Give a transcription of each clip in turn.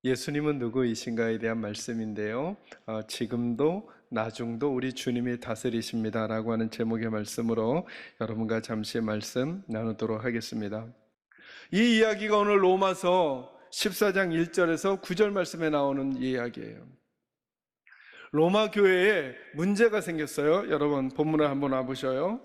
예수님은 누구이신가에 대한 말씀인데요. 지금도 나중도 우리 주님이 다스리십니다 라고 하는 제목의 말씀으로 여러분과 잠시 말씀 나누도록 하겠습니다. 이 이야기가 오늘 로마서 14장 1절에서 9절 말씀에 나오는 이야기예요. 로마 교회에 문제가 생겼어요. 여러분 본문을 한번 와보셔요.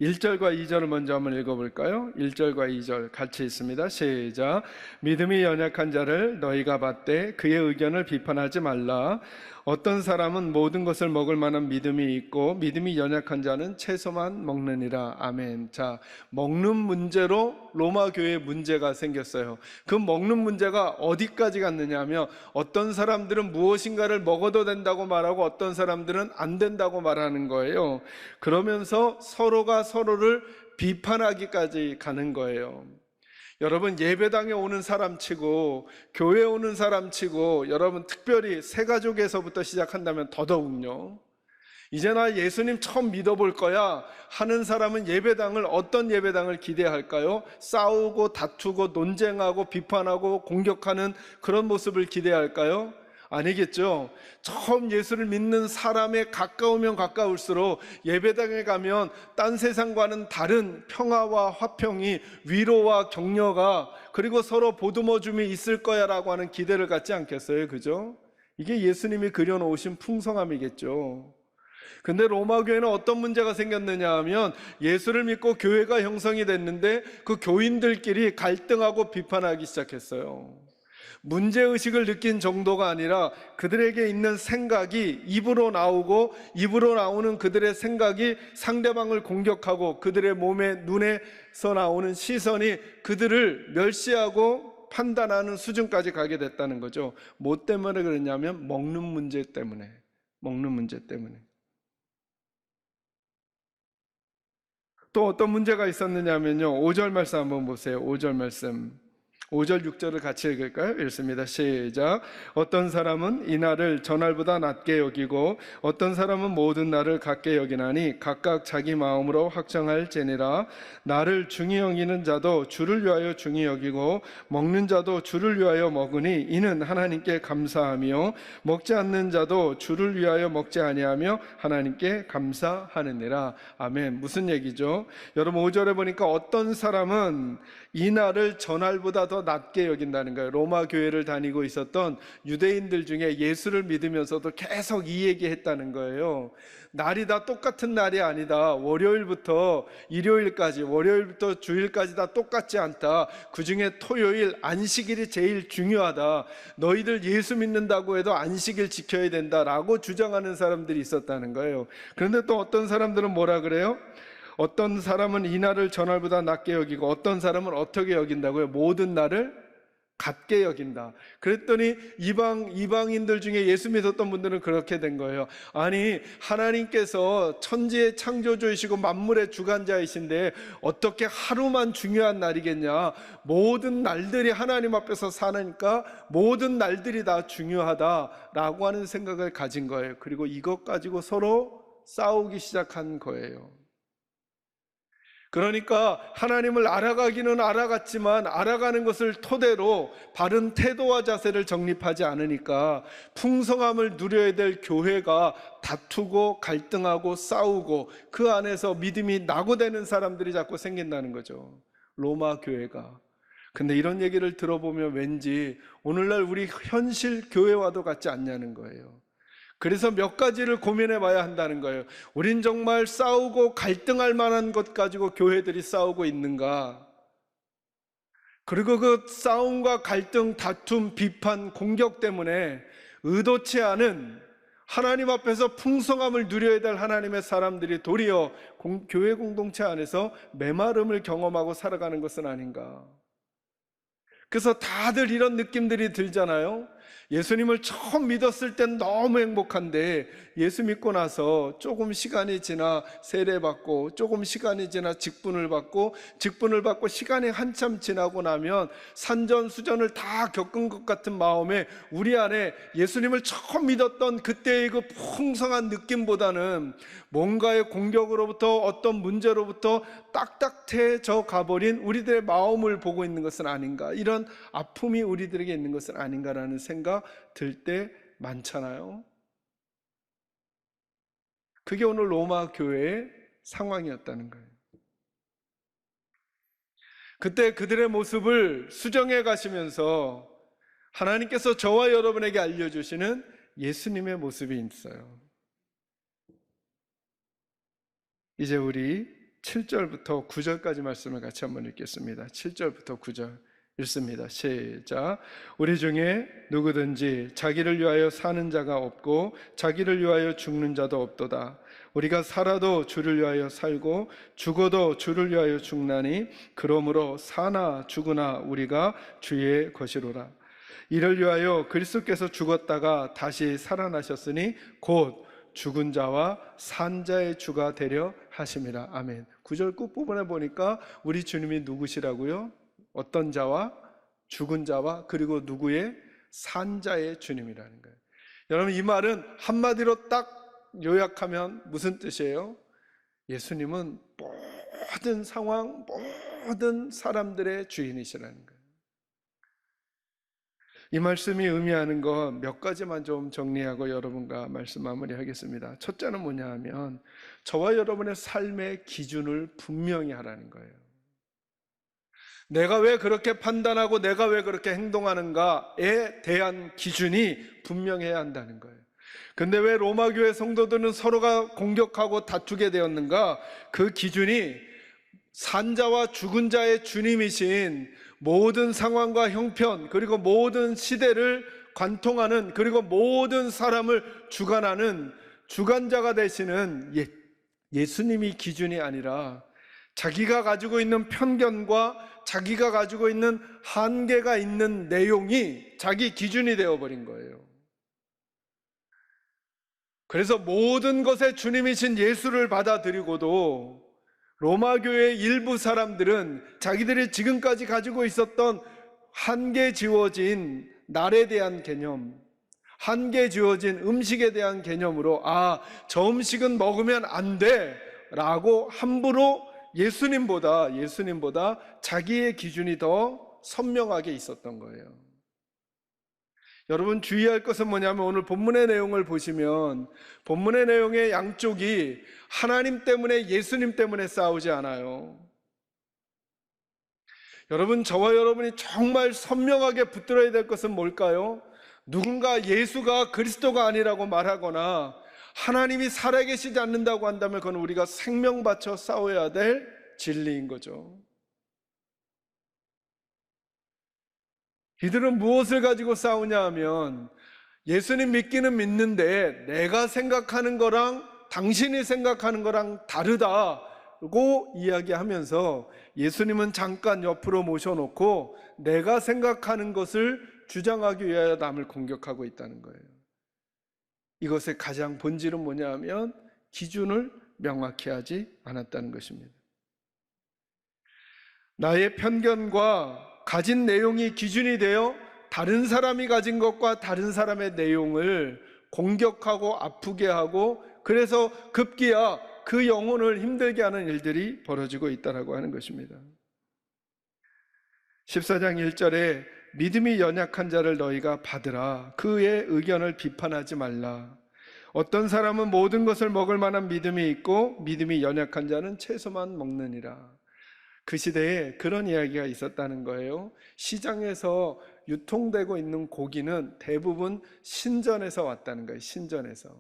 1절과 2절을 먼저 한번 읽어볼까요? 1절과 2절 같이 있습니다. 시작. 믿음이 연약한 자를 너희가 받되 그의 의견을 비판하지 말라. 어떤 사람은 모든 것을 먹을 만한 믿음이 있고 믿음이 연약한 자는 채소만 먹느니라. 아멘. 자, 먹는 문제로 로마 교회에 문제가 생겼어요. 그 먹는 문제가 어디까지 갔느냐 하면 어떤 사람들은 무엇인가를 먹어도 된다고 말하고 어떤 사람들은 안 된다고 말하는 거예요. 그러면서 서로가 서로를 비판하기까지 가는 거예요. 여러분, 예배당에 오는 사람 치고 교회에 오는 사람 치고 여러분 특별히 새가족에서부터 시작한다면 더더욱요. 이제 나 예수님 처음 믿어볼 거야 하는 사람은 예배당을 어떤 예배당을 기대할까요? 싸우고 다투고 논쟁하고 비판하고 공격하는 그런 모습을 기대할까요? 아니겠죠. 처음 예수를 믿는 사람에 가까우면 가까울수록 예배당에 가면 딴 세상과는 다른 평화와 화평이, 위로와 격려가, 그리고 서로 보듬어줌이 있을 거야 라고 하는 기대를 갖지 않겠어요? 그죠? 이게 예수님이 그려놓으신 풍성함이겠죠. 근데 로마 교회는 어떤 문제가 생겼느냐 하면 예수를 믿고 교회가 형성이 됐는데 그 교인들끼리 갈등하고 비판하기 시작했어요. 문제의식을 느낀 정도가 아니라 그들에게 있는 생각이 입으로 나오고 입으로 나오는 그들의 생각이 상대방을 공격하고 그들의 몸에 눈에서 나오는 시선이 그들을 멸시하고 판단하는 수준까지 가게 됐다는 거죠. 뭐 때문에 그러냐면 먹는 문제 때문에. 또 어떤 문제가 있었느냐면요, 5절 말씀 한번 보세요. 5절 말씀 5절 6절을 같이 읽을까요? 읽습니다. 시작. 어떤 사람은 이날을 전날보다 낮게 여기고 어떤 사람은 모든 날을 같게 여기나니 각각 자기 마음으로 확정할지니라. 나를 중히 여기는 자도 주를 위하여 중히 여기고 먹는 자도 주를 위하여 먹으니 이는 하나님께 감사하며 먹지 않는 자도 주를 위하여 먹지 아니하며 하나님께 감사하느니라. 아멘. 무슨 얘기죠? 여러분 5절에 보니까 어떤 사람은 이날을 전날보다 더 낮게 여긴다는 거예요. 로마 교회를 다니고 있었던 유대인들 중에 예수를 믿으면서도 계속 이 얘기했다는 거예요. 날이 다 똑같은 날이 아니다. 월요일부터 일요일까지, 월요일부터 주일까지 다 똑같지 않다. 그 중에 토요일 안식일이 제일 중요하다. 너희들 예수 믿는다고 해도 안식일 지켜야 된다라고 주장하는 사람들이 있었다는 거예요. 그런데 또 어떤 사람들은 뭐라 그래요? 어떤 사람은 이날을 전날보다 낮게 여기고 어떤 사람은 어떻게 여긴다고요? 모든 날을 같게 여긴다. 그랬더니 이방인들 중에 예수 믿었던 분들은 그렇게 된 거예요. 아니, 하나님께서 천지의 창조주이시고 만물의 주관자이신데 어떻게 하루만 중요한 날이겠냐? 모든 날들이 하나님 앞에서 사니까 모든 날들이 다 중요하다라고 하는 생각을 가진 거예요. 그리고 이것 가지고 서로 싸우기 시작한 거예요. 그러니까 하나님을 알아가기는 알아갔지만 알아가는 것을 토대로 바른 태도와 자세를 정립하지 않으니까 풍성함을 누려야 될 교회가 다투고 갈등하고 싸우고 그 안에서 믿음이 낙오되는 사람들이 자꾸 생긴다는 거죠. 로마 교회가. 근데 이런 얘기를 들어보면 왠지 오늘날 우리 현실 교회와도 같지 않냐는 거예요. 그래서 몇 가지를 고민해 봐야 한다는 거예요. 우린 정말 싸우고 갈등할 만한 것 가지고 교회들이 싸우고 있는가? 그리고 그 싸움과 갈등, 다툼, 비판, 공격 때문에 의도치 않은 하나님 앞에서 풍성함을 누려야 될 하나님의 사람들이 도리어 교회 공동체 안에서 메마름을 경험하고 살아가는 것은 아닌가? 그래서 다들 이런 느낌들이 들잖아요. 예수님을 처음 믿었을 땐 너무 행복한데 예수 믿고 나서 조금 시간이 지나 세례받고 조금 시간이 지나 직분을 받고 시간이 한참 지나고 나면 산전수전을 다 겪은 것 같은 마음에 우리 안에 예수님을 처음 믿었던 그때의 그 풍성한 느낌보다는 뭔가의 공격으로부터 어떤 문제로부터 딱딱해져 가버린 우리들의 마음을 보고 있는 것은 아닌가, 이런 아픔이 우리들에게 있는 것은 아닌가라는 생각 들 때 많잖아요. 그게 오늘 로마 교회의 상황이었다는 거예요. 그때 그들의 모습을 수정해 가시면서 하나님께서 저와 여러분에게 알려주시는 예수님의 모습이 있어요. 이제 우리 7절부터 9절까지 말씀을 같이 한번 읽겠습니다. 7절부터 9절 읽습니다. 시작. 우리 중에 누구든지 자기를 위하여 사는 자가 없고 자기를 위하여 죽는 자도 없도다. 우리가 살아도 주를 위하여 살고 죽어도 주를 위하여 죽나니 그러므로 사나 죽으나 우리가 주의 것이로라. 이를 위하여 그리스도께서 죽었다가 다시 살아나셨으니 곧 죽은 자와 산 자의 주가 되려 하심이라. 아멘. 9절 끝부분에 보니까 우리 주님이 누구시라고요? 어떤 자와 죽은 자와 그리고 누구의? 산 자의 주님이라는 거예요. 여러분, 이 말은 한마디로 딱 요약하면 무슨 뜻이에요? 예수님은 모든 상황, 모든 사람들의 주인이시라는 거예요. 이 말씀이 의미하는 것 몇 가지만 좀 정리하고 여러분과 말씀 마무리하겠습니다. 첫째는 뭐냐 하면 저와 여러분의 삶의 기준을 분명히 하라는 거예요. 내가 왜 그렇게 판단하고 내가 왜 그렇게 행동하는가에 대한 기준이 분명해야 한다는 거예요. 근데 왜 로마 교회 성도들은 서로가 공격하고 다투게 되었는가? 그 기준이 산자와 죽은 자의 주님이신 모든 상황과 형편, 그리고 모든 시대를 관통하는, 그리고 모든 사람을 주관하는 주관자가 되시는 예수님이 기준이 아니라 자기가 가지고 있는 편견과 자기가 가지고 있는 한계가 있는 내용이 자기 기준이 되어버린 거예요. 그래서 모든 것의 주님이신 예수를 받아들이고도 로마 교회의 일부 사람들은 자기들이 지금까지 가지고 있었던 한계 지워진 날에 대한 개념, 한계 지워진 음식에 대한 개념으로 저 음식은 먹으면 안 돼 라고 함부로 예수님보다 자기의 기준이 더 선명하게 있었던 거예요. 여러분, 주의할 것은 뭐냐면 오늘 본문의 내용을 보시면 본문의 내용의 양쪽이 하나님 때문에, 예수님 때문에 싸우지 않아요. 여러분, 저와 여러분이 정말 선명하게 붙들어야 될 것은 뭘까요? 누군가 예수가 그리스도가 아니라고 말하거나 하나님이 살아계시지 않는다고 한다면 그건 우리가 생명 바쳐 싸워야 될 진리인 거죠. 이들은 무엇을 가지고 싸우냐 하면 예수님 믿기는 믿는데 내가 생각하는 거랑 당신이 생각하는 거랑 다르다고 이야기하면서 예수님은 잠깐 옆으로 모셔놓고 내가 생각하는 것을 주장하기 위하여 남을 공격하고 있다는 거예요. 이것의 가장 본질은 뭐냐 하면 기준을 명확히 하지 않았다는 것입니다. 나의 편견과 가진 내용이 기준이 되어 다른 사람이 가진 것과 다른 사람의 내용을 공격하고 아프게 하고, 그래서 급기야 그 영혼을 힘들게 하는 일들이 벌어지고 있다고 하는 것입니다. 14장 1절에 믿음이 연약한 자를 너희가 받으라. 그의 의견을 비판하지 말라. 어떤 사람은 모든 것을 먹을 만한 믿음이 있고 믿음이 연약한 자는 채소만 먹느니라. 그 시대에 그런 이야기가 있었다는 거예요. 시장에서 유통되고 있는 고기는 대부분 신전에서 왔다는 거예요. 신전에서.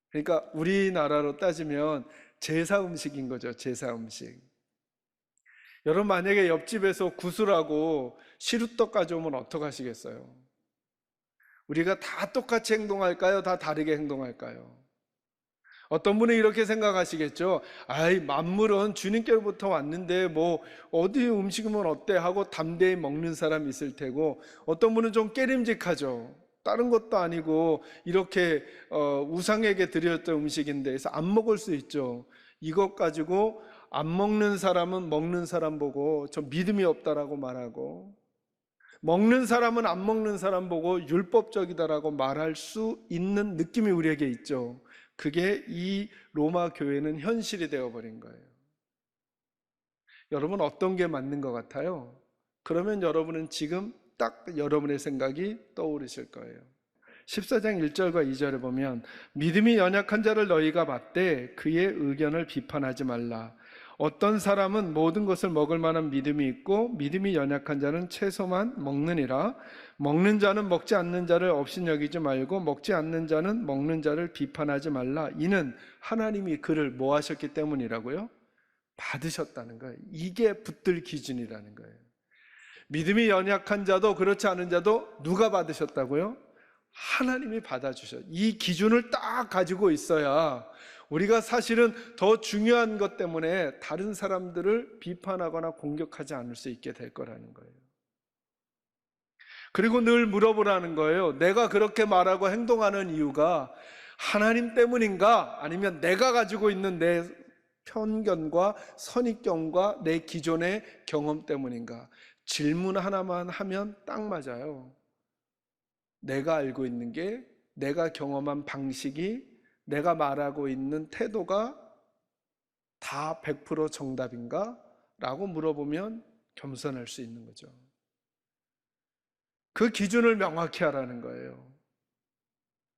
그러니까 우리나라로 따지면 제사 음식인 거죠. 제사 음식. 여러분, 만약에 옆집에서 구슬하고 시루떡 가져오면 어떡하시겠어요? 우리가 다 똑같이 행동할까요? 다 다르게 행동할까요? 어떤 분은 이렇게 생각하시겠죠. 아이, 만물은 주님께로부터 왔는데 뭐 어디 음식이면 어때 하고 담대히 먹는 사람이 있을 테고, 어떤 분은 좀 깨림직하죠. 다른 것도 아니고 이렇게 우상에게 드렸던 음식인데 해서 안 먹을 수 있죠. 이것 가지고 안 먹는 사람은 먹는 사람 보고 저 믿음이 없다라고 말하고, 먹는 사람은 안 먹는 사람 보고 율법적이다라고 말할 수 있는 느낌이 우리에게 있죠. 그게 이 로마 교회는 현실이 되어버린 거예요. 여러분, 어떤 게 맞는 것 같아요? 그러면 여러분은 지금 딱 여러분의 생각이 떠오르실 거예요. 14장 1절과 2절에 보면, 믿음이 연약한 자를 너희가 받되 그의 의견을 비판하지 말라. 어떤 사람은 모든 것을 먹을 만한 믿음이 있고 믿음이 연약한 자는 채소만 먹느니라. 먹는 자는 먹지 않는 자를 업신여기지 말고 먹지 않는 자는 먹는 자를 비판하지 말라. 이는 하나님이 그를 뭐 하셨기 때문이라고요? 받으셨다는 거예요. 이게 붙들 기준이라는 거예요. 믿음이 연약한 자도 그렇지 않은 자도 누가 받으셨다고요? 하나님이 받아주셔. 이 기준을 딱 가지고 있어야 우리가 사실은 더 중요한 것 때문에 다른 사람들을 비판하거나 공격하지 않을 수 있게 될 거라는 거예요. 그리고 늘 물어보라는 거예요. 내가 그렇게 말하고 행동하는 이유가 하나님 때문인가? 아니면 내가 가지고 있는 내 편견과 선입견과 내 기존의 경험 때문인가? 질문 하나만 하면 딱 맞아요. 내가 알고 있는 게, 내가 경험한 방식이, 내가 말하고 있는 태도가 다 100% 정답인가? 라고 물어보면 겸손할 수 있는 거죠. 그 기준을 명확히 하라는 거예요.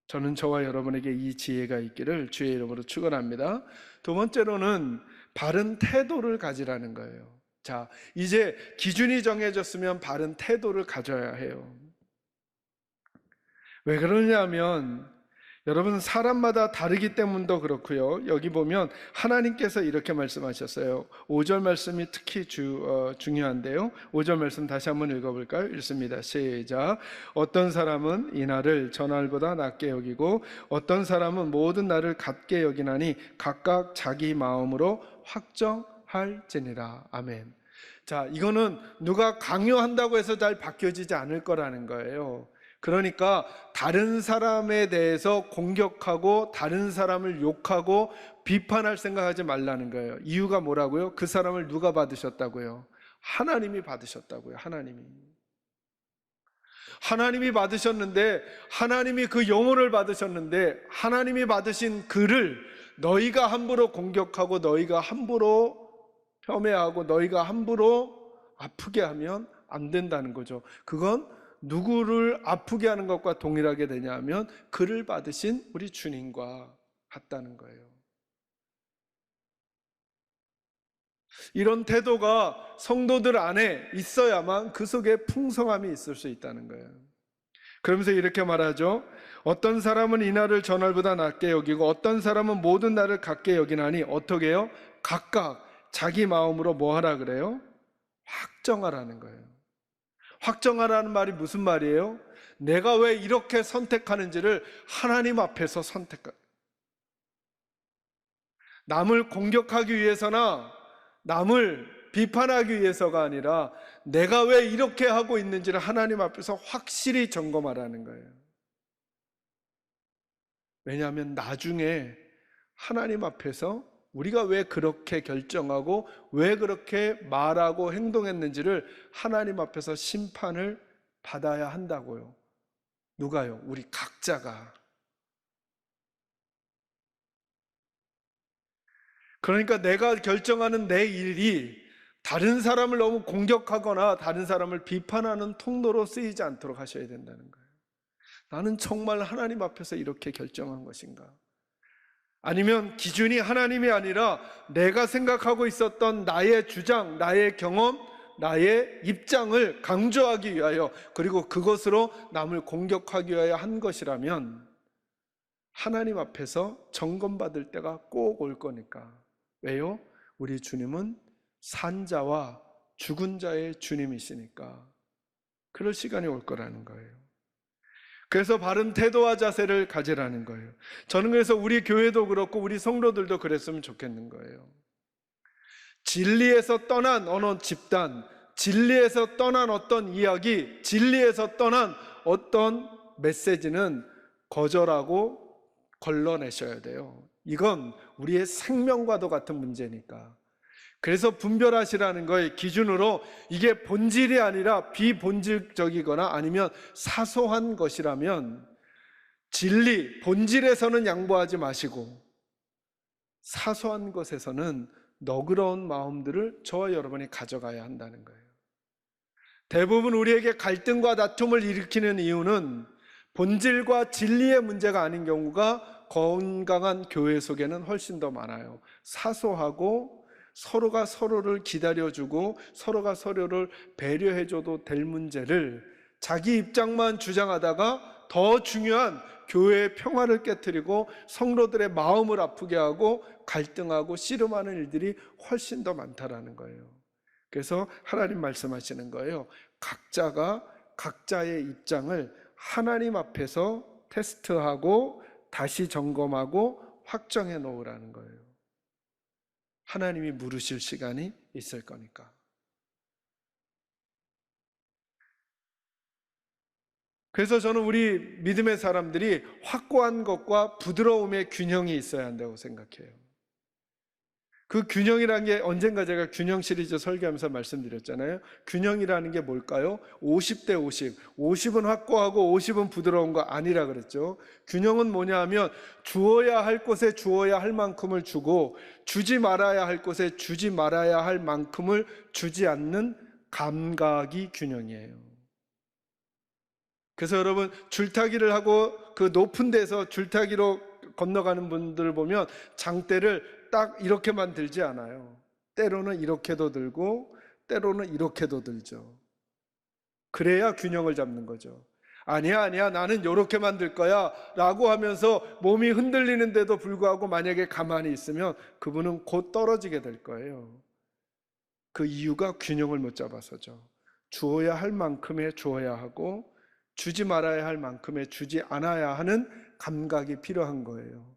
저는 저와 여러분에게 이 지혜가 있기를 주의 이름으로 축원합니다. 두 번째로는 바른 태도를 가지라는 거예요. 자, 이제 기준이 정해졌으면 바른 태도를 가져야 해요. 왜 그러냐면 여러분, 사람마다 다르기 때문도 그렇고요. 여기 보면 하나님께서 이렇게 말씀하셨어요. 5절 말씀이 특히 중요한데요. 5절 말씀 다시 한번 읽어볼까요? 읽습니다. 시작. 어떤 사람은 이 날을 저 날보다 낮게 여기고 어떤 사람은 모든 날을 같게 여기나니 각각 자기 마음으로 확정할지니라. 아멘. 자, 이거는 누가 강요한다고 해서 잘 바뀌어지지 않을 거라는 거예요. 그러니까 다른 사람에 대해서 공격하고 다른 사람을 욕하고 비판할 생각하지 말라는 거예요. 이유가 뭐라고요? 그 사람을 누가 받으셨다고요? 하나님이 받으셨다고요. 하나님이 받으셨는데, 하나님이 그 영혼을 받으셨는데, 하나님이 받으신 그를 너희가 함부로 공격하고 너희가 함부로 폄훼하고 너희가 함부로 아프게 하면 안 된다는 거죠. 그건 누구를 아프게 하는 것과 동일하게 되냐면 그를 받으신 우리 주님과 같다는 거예요. 이런 태도가 성도들 안에 있어야만 그 속에 풍성함이 있을 수 있다는 거예요. 그러면서 이렇게 말하죠. 어떤 사람은 이 날을 저 날보다 낮게 여기고 어떤 사람은 모든 날을 같게 여기나니 어떻게 해요? 각각 자기 마음으로 뭐 하라 그래요? 확정하라는 거예요. 확정하라는 말이 무슨 말이에요? 내가 왜 이렇게 선택하는지를 하나님 앞에서 남을 공격하기 위해서나 남을 비판하기 위해서가 아니라 내가 왜 이렇게 하고 있는지를 하나님 앞에서 확실히 점검하라는 거예요. 왜냐하면 나중에 하나님 앞에서 우리가 왜 그렇게 결정하고 왜 그렇게 말하고 행동했는지를 하나님 앞에서 심판을 받아야 한다고요. 누가요? 우리 각자가. 그러니까 내가 결정하는 내 일이 다른 사람을 너무 공격하거나 다른 사람을 비판하는 통로로 쓰이지 않도록 하셔야 된다는 거예요. 나는 정말 하나님 앞에서 이렇게 결정한 것인가? 아니면 기준이 하나님이 아니라 내가 생각하고 있었던 나의 주장, 나의 경험, 나의 입장을 강조하기 위하여, 그리고 그것으로 남을 공격하기 위하여 한 것이라면 하나님 앞에서 점검받을 때가 꼭 올 거니까. 왜요? 우리 주님은 산자와 죽은 자의 주님이시니까 그럴 시간이 올 거라는 거예요. 그래서 바른 태도와 자세를 가지라는 거예요. 저는 그래서 우리 교회도 그렇고 우리 성도들도 그랬으면 좋겠는 거예요. 진리에서 떠난 어느 집단, 진리에서 떠난 어떤 이야기, 진리에서 떠난 어떤 메시지는 거절하고 걸러내셔야 돼요. 이건 우리의 생명과도 같은 문제니까. 그래서 분별하시라는 거의 기준으로 이게 본질이 아니라 비본질적이거나 아니면 사소한 것이라면 진리, 본질에서는 양보하지 마시고 사소한 것에서는 너그러운 마음들을 저와 여러분이 가져가야 한다는 거예요. 대부분 우리에게 갈등과 다툼을 일으키는 이유는 본질과 진리의 문제가 아닌 경우가 건강한 교회 속에는 훨씬 더 많아요. 사소하고 서로가 서로를 기다려주고 서로가 서로를 배려해줘도 될 문제를 자기 입장만 주장하다가 더 중요한 교회의 평화를 깨트리고 성도들의 마음을 아프게 하고 갈등하고 씨름하는 일들이 훨씬 더 많다라는 거예요. 그래서 하나님 말씀하시는 거예요. 각자가 각자의 입장을 하나님 앞에서 테스트하고 다시 점검하고 확정해 놓으라는 거예요. 하나님이 물으실 시간이 있을 거니까. 그래서 저는 우리 믿음의 사람들이 확고한 것과 부드러움의 균형이 있어야 한다고 생각해요. 그 균형이라는 게 언젠가 제가 균형 시리즈 설교하면서 말씀드렸잖아요. 균형이라는 게 뭘까요? 50대 50. 50은 확고하고 50은 부드러운 거 아니라 그랬죠. 균형은 뭐냐 하면 주어야 할 곳에 주어야 할 만큼을 주고 주지 말아야 할 곳에 주지 말아야 할 만큼을 주지 않는 감각이 균형이에요. 그래서 여러분 줄타기를 하고 그 높은 데서 줄타기로 건너가는 분들을 보면 장대를 딱 이렇게만 들지 않아요. 때로는 이렇게도 들고 때로는 이렇게도 들죠. 그래야 균형을 잡는 거죠. 아니야 나는 이렇게만 들 거야 라고 하면서 몸이 흔들리는데도 불구하고 만약에 가만히 있으면 그분은 곧 떨어지게 될 거예요. 그 이유가 균형을 못 잡아서죠. 주어야 할 만큼의 주어야 하고 주지 말아야 할 만큼의 주지 않아야 하는 감각이 필요한 거예요.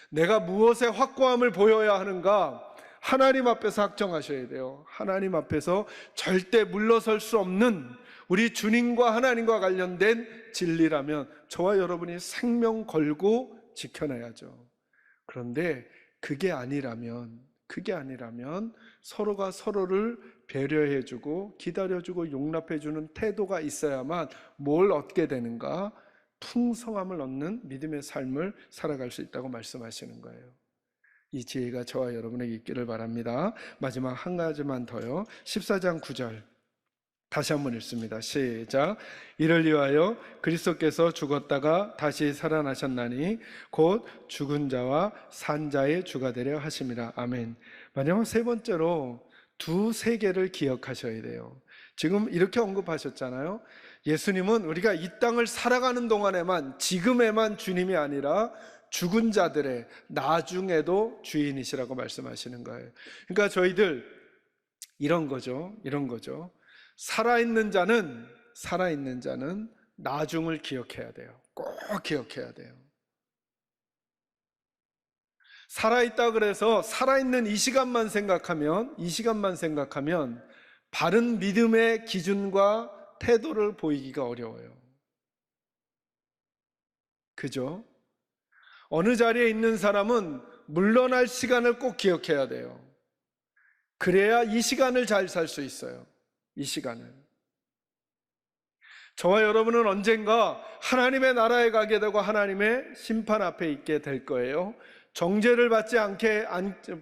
내가 무엇에 확고함을 보여야 하는가? 하나님 앞에서 확정하셔야 돼요. 하나님 앞에서 절대 물러설 수 없는 우리 주님과 하나님과 관련된 진리라면 저와 여러분이 생명 걸고 지켜내야죠. 그런데 그게 아니라면 서로가 서로를 배려해주고 기다려주고 용납해주는 태도가 있어야만 뭘 얻게 되는가? 풍성함을 얻는 믿음의 삶을 살아갈 수 있다고 말씀하시는 거예요. 이 지혜가 저와 여러분에게 있기를 바랍니다. 마지막 한 가지만 더요. 14장 9절 다시 한번 읽습니다. 시작. 이를 위하여 그리스도께서 죽었다가 다시 살아나셨나니 곧 죽은 자와 산 자의 주가 되려 하심이라. 아멘. 마지막 세 번째로 두 세계를 기억하셔야 돼요. 지금 이렇게 언급하셨잖아요. 예수님은 우리가 이 땅을 살아가는 동안에만 지금에만 주님이 아니라 죽은 자들의 나중에도 주인이시라고 말씀하시는 거예요. 그러니까 저희들 이런 거죠. 살아있는 자는 나중을 기억해야 돼요. 꼭 기억해야 돼요. 살아있다 그래서 살아있는 이 시간만 생각하면 바른 믿음의 기준과 태도를 보이기가 어려워요. 그죠? 어느 자리에 있는 사람은 물러날 시간을 꼭 기억해야 돼요. 그래야 이 시간을 잘 살 수 있어요. 이 시간을. 저와 여러분은 언젠가 하나님의 나라에 가게 되고 하나님의 심판 앞에 있게 될 거예요. 정죄를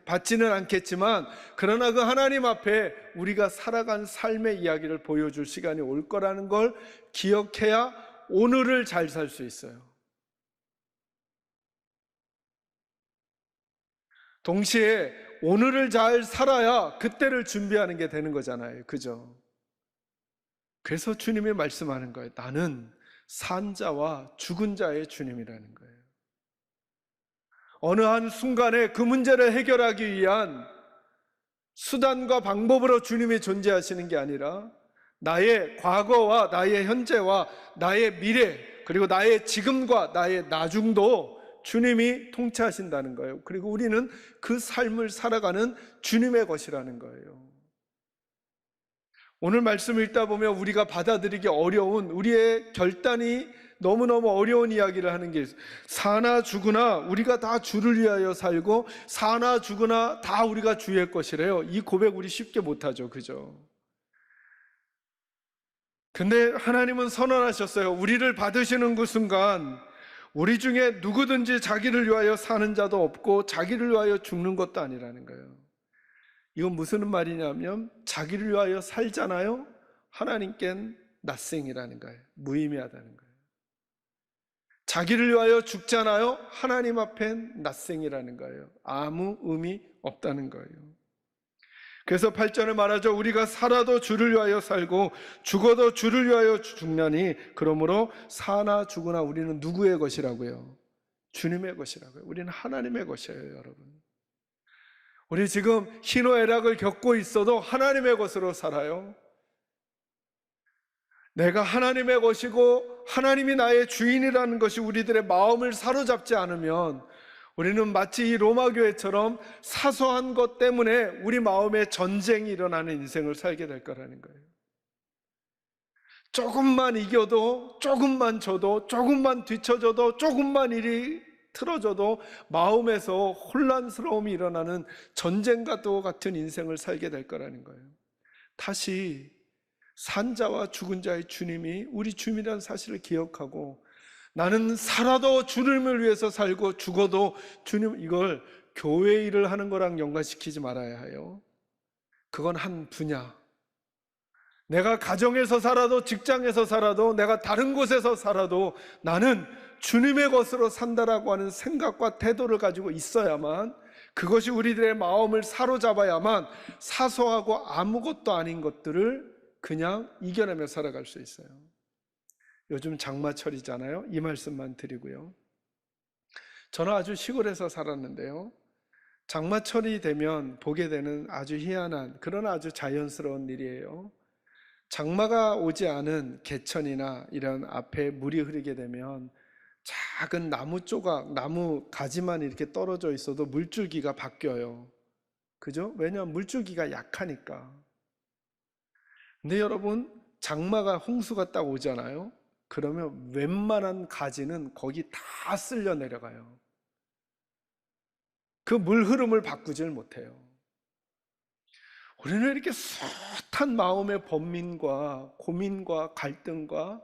받지는 않겠지만 그러나 그 하나님 앞에 우리가 살아간 삶의 이야기를 보여줄 시간이 올 거라는 걸 기억해야 오늘을 잘 살 수 있어요. 동시에 오늘을 잘 살아야 그때를 준비하는 게 되는 거잖아요. 그죠? 그래서 주님이 말씀하는 거예요. 나는 산 자와 죽은 자의 주님이라는 거예요. 어느 한 순간에 그 문제를 해결하기 위한 수단과 방법으로 주님이 존재하시는 게 아니라 나의 과거와 나의 현재와 나의 미래, 그리고 나의 지금과 나의 나중도 주님이 통치하신다는 거예요. 그리고 우리는 그 삶을 살아가는 주님의 것이라는 거예요. 오늘 말씀을 읽다 보면 우리가 받아들이기 어려운, 우리의 결단이 너무너무 어려운 이야기를 하는 게 있어요. 사나 죽으나 우리가 다 주를 위하여 살고 사나 죽으나 다 우리가 주의 것이래요. 이 고백 우리 쉽게 못하죠, 그죠? 근데 하나님은 선언하셨어요. 우리를 받으시는 그 순간 우리 중에 누구든지 자기를 위하여 사는 자도 없고 자기를 위하여 죽는 것도 아니라는 거예요. 이건 무슨 말이냐면 자기를 위하여 살잖아요. 하나님께는 낫생이라는 거예요. 무의미하다는 거예요. 자기를 위하여 죽잖아요. 하나님 앞엔 낫생이라는 거예요. 아무 의미 없다는 거예요. 그래서 8절에 말하죠. 우리가 살아도 주를 위하여 살고 죽어도 주를 위하여 죽나니 그러므로 사나 죽으나 우리는 누구의 것이라고요? 주님의 것이라고요. 우리는 하나님의 것이에요, 여러분. 우리 지금 희노애락을 겪고 있어도 하나님의 것으로 살아요. 내가 하나님의 것이고 하나님이 나의 주인이라는 것이 우리들의 마음을 사로잡지 않으면 우리는 마치 이 로마 교회처럼 사소한 것 때문에 우리 마음에 전쟁이 일어나는 인생을 살게 될 거라는 거예요. 조금만 이겨도, 조금만 져도, 조금만 뒤쳐져도, 조금만 일이 틀어져도 마음에서 혼란스러움이 일어나는 전쟁과 같은 인생을 살게 될 거라는 거예요. 다시 산자와 죽은 자의 주님이 우리 주님이라는 사실을 기억하고 나는 살아도 주님을 위해서 살고 죽어도 주님, 이걸 교회 일을 하는 거랑 연관시키지 말아야 해요. 그건 한 분야. 내가 가정에서 살아도 직장에서 살아도 내가 다른 곳에서 살아도 나는 주님의 것으로 산다라고 하는 생각과 태도를 가지고 있어야만, 그것이 우리들의 마음을 사로잡아야만 사소하고 아무것도 아닌 것들을 그냥 이겨내며 살아갈 수 있어요. 요즘 장마철이잖아요. 이 말씀만 드리고요. 저는 아주 시골에서 살았는데요. 장마철이 되면 보게 되는 아주 희한한, 그러나 아주 자연스러운 일이에요. 장마가 오지 않은 개천이나 이런 앞에 물이 흐르게 되면 작은 나무 조각, 나무 가지만 이렇게 떨어져 있어도 물줄기가 바뀌어요. 그죠? 왜냐하면 물줄기가 약하니까. 근데 여러분, 장마가, 홍수가 딱 오잖아요. 그러면 웬만한 가지는 거기 다 쓸려 내려가요. 그 물 흐름을 바꾸질 못해요. 우리는 이렇게 숱한 마음의 번민과 고민과 갈등과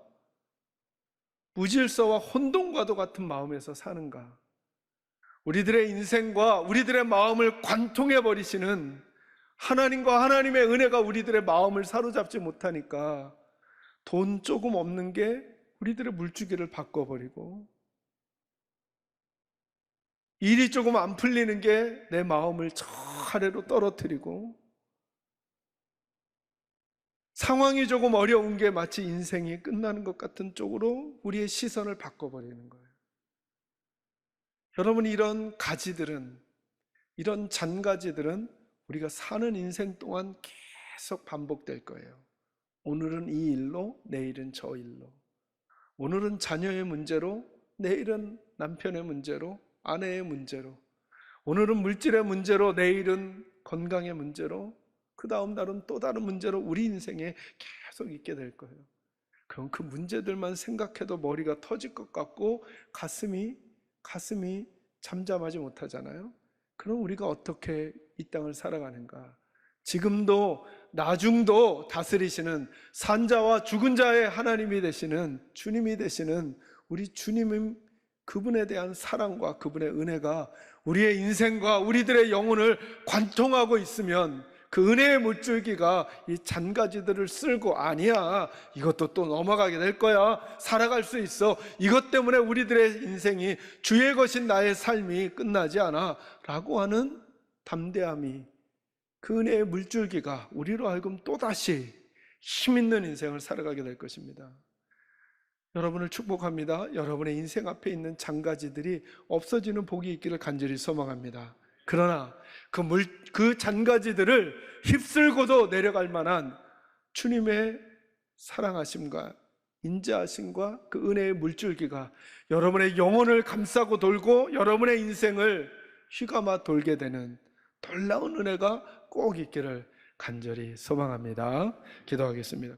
무질서와 혼돈과도 같은 마음에서 사는가? 우리들의 인생과 우리들의 마음을 관통해 버리시는 하나님과 하나님의 은혜가 우리들의 마음을 사로잡지 못하니까 돈 조금 없는 게 우리들의 물주기를 바꿔버리고, 일이 조금 안 풀리는 게 내 마음을 저 아래로 떨어뜨리고, 상황이 조금 어려운 게 마치 인생이 끝나는 것 같은 쪽으로 우리의 시선을 바꿔버리는 거예요. 여러분, 이런 가지들은, 이런 잔가지들은 우리가 사는 인생 동안 계속 반복될 거예요. 오늘은 이 일로, 내일은 저 일로. 오늘은 자녀의 문제로, 내일은 남편의 문제로, 아내의 문제로. 오늘은 물질의 문제로, 내일은 건강의 문제로, 그 다음 날은 또 다른 문제로 우리 인생에 계속 있게 될 거예요. 그럼 그 문제들만 생각해도 머리가 터질 것 같고 가슴이 잠잠하지 못하잖아요. 그럼 우리가 어떻게 이 땅을 살아가는가? 지금도 나중도 다스리시는 산자와 죽은 자의 하나님이 되시는, 주님이 되시는 우리 주님은, 그분에 대한 사랑과 그분의 은혜가 우리의 인생과 우리들의 영혼을 관통하고 있으면 그 은혜의 물줄기가 이 잔가지들을 쓸고, 아니야, 이것도 또 넘어가게 될 거야, 살아갈 수 있어, 이것 때문에 우리들의 인생이 주의 것인 나의 삶이 끝나지 않아 라고 하는 담대함이, 그 은혜의 물줄기가 우리로 하여금 또다시 힘있는 인생을 살아가게 될 것입니다. 여러분을 축복합니다. 여러분의 인생 앞에 있는 잔가지들이 없어지는 복이 있기를 간절히 소망합니다. 그러나 그 잔가지들을 휩쓸고도 내려갈 만한 주님의 사랑하심과 인자하심과 그 은혜의 물줄기가 여러분의 영혼을 감싸고 돌고 여러분의 인생을 휘감아 돌게 되는 놀라운 은혜가 꼭 있기를 간절히 소망합니다. 기도하겠습니다.